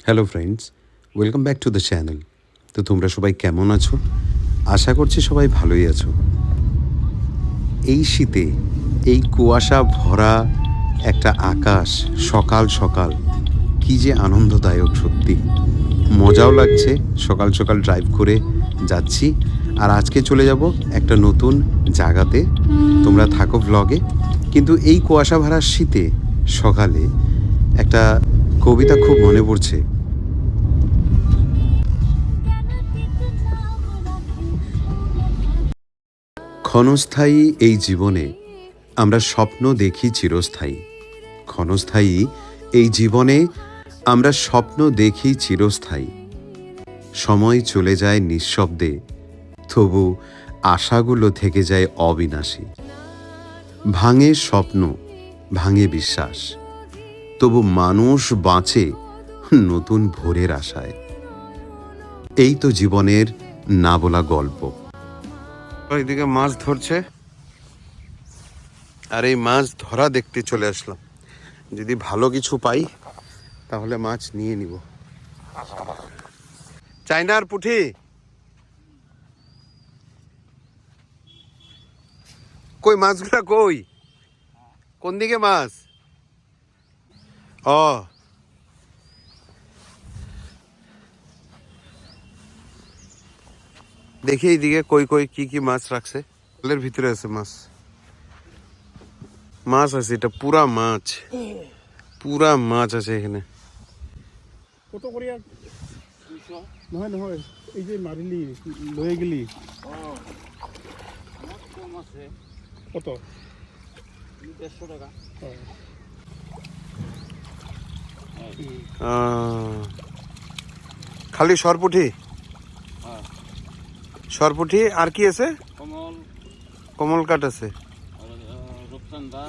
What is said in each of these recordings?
Hello friends, welcome back to the channel. তো তোমরা সবাই কেমন আছো? আশা করছি সবাই ভালোই আছো। এই শীতে এই কুয়াশা ভরা একটা আকাশ, সকাল সকাল কী যে আনন্দদায়ক, সত্যি মজাও লাগছে। সকাল সকাল ড্রাইভ করে যাচ্ছি, আর আজকে চলে যাব একটা নতুন জায়গাতে। তোমরা থাকো ভ্লগে। কিন্তু এই কুয়াশা ভরা শীতে সকালে একটা কবিতা খুব মনে পড়ছে। ক্ষণস্থায়ী এই জীবনে আমরা স্বপ্ন দেখি চিরস্থায়ী। ক্ষণস্থায়ী এই জীবনে আমরা স্বপ্ন দেখি চিরস্থায়ী। সময় চলে যায় নিঃশব্দে, তবু আশাগুলো থেকে যায় অবিনাশী। ভাঙে স্বপ্ন, ভাঙে বিশ্বাস, তবু মানুষ বাঁচে নতুন ভোরের আশায়। এই তো জীবনের না বলা গল্প। এদিকে মাছ ধরছে, আর এই মাছ ধরা দেখতে চলে আসলাম। যদি ভালো কিছু পাই তাহলে মাছ নিয়ে নিব। চাইনার পুঁটি, কই মাছগুলা কই? কোন দিকে মাছ? ও দেখি এইদিকে কই কই কি কি মাছ রাখছে। জলের ভিতরে আছে মাছ, মাছ আছে। এটা পুরা মাছ, পুরা মাছ আছে এখানে। কত করিয়া? নহয় নহয়, এই যে মারিলি লয়ে গেলি কত? 150 টাকা। খালি সরপুঠি? সরপুঠি আর কি আছে? কমল, কমল কাঠ আছে। রূপচান্দা।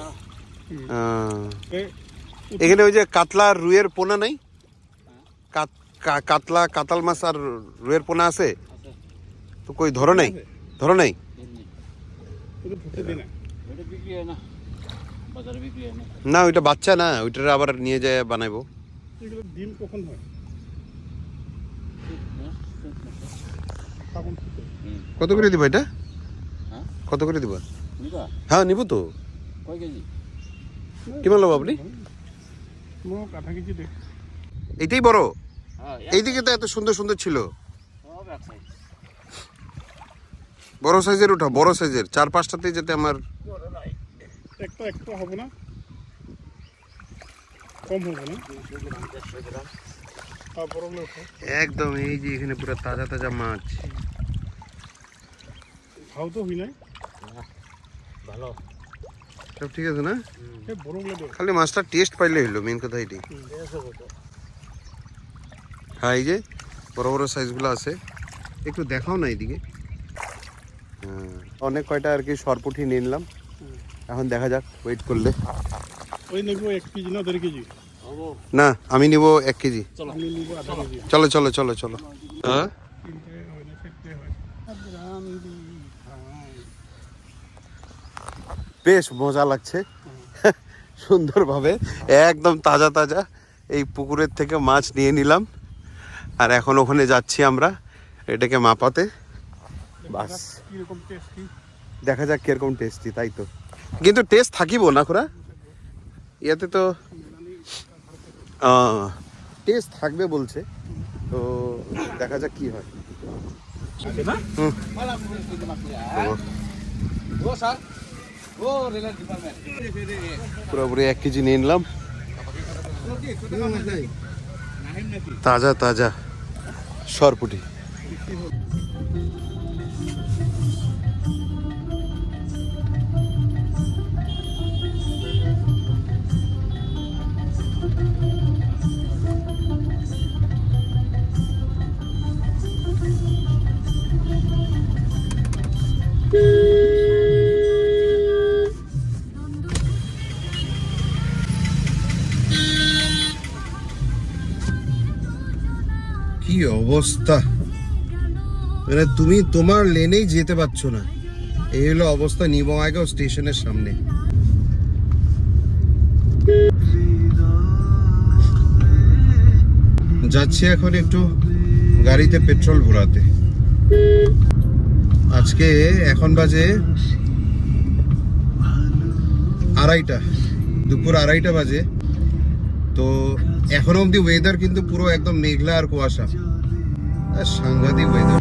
এখানে ওই যে কাতলা আর রুইয়ের পোনা নাই? কাতলা, কাতাল মাছ আর রুইয়ের পোনা আছে তো? কই ধরো নাই? ধরো নাই? না, ওইটা বাচ্চা না, ওইটার আবার নিয়ে যায় বানাইবো। ডিম কখন হয়? কত করে দিবা এটা? কত করে দিবা? হ্যাঁ নিব তো। কিমান লব আপনি? আধা কেজি দে। এইটাই বড়? এইদিকে তো এত সুন্দর সুন্দর ছিল। বড় সাইজের উঠা, বড় সাইজের। 4-5টাতেই যেতে আমার। একটা একটা হবে না, কম হবে না। একদম এই যে এখানে পুরো তাজা তাজা মাছ। ভাও তো হই নাই, ভালো সব ঠিক আছে না? বড় খালি মাছটা টেস্ট পাইলে হইলো, মেন কথা এটাই। হ্যাঁ, এই যে বড় বড় সাইজগুলো আছে। একটু দেখাও না এইদিকে। অনেক কয়টা আর কি সরপুঠি নিয়ে নিলাম। এখন দেখা যাক, ওয়েট করলে। ওই নেব 1 কেজি না 1.5 কেজি? না, আমি নিব 1 কেজি। আমি নিব আধা কেজি। চলো চলো চলো চলো। হ্যাঁ, বেশ মজা লাগছে। সুন্দরভাবে একদম তাজা তাজা এই পুকুরের থেকে মাছ নিয়ে নিলাম, আর এখন ওখানে যাচ্ছি আমরা এটাকে মাপাতে। বাস, দেখা যাক কিরকম টেস্টি। তাই তো, কিন্তু টেস্ট থাকিব না খোরা ইয়াতে তো, টেস্ট থাকবে বলছে তো। দেখা যাক কি হয়। পুরোপুরি 1 কেজি নিয়ে নিলাম, তাজা তাজা সরপুটি। কি অবস্থা, মানে তুমি তোমার লেনেই যেতে পারছো না। এই হলো অবস্থা নিবঙ্গাইগাঁও স্টেশনের সামনে। যাচ্ছি এখন একটু গাড়িতে পেট্রোল ভরাতে। আজকে এখন বাজে 2:30, দুপুর 2:30 বাজে। তো এখনো অবধি ওয়েদার কিন্তু পুরো একদম মেঘলা আর কুয়াশা, সাংঘাতিক ওয়েদার।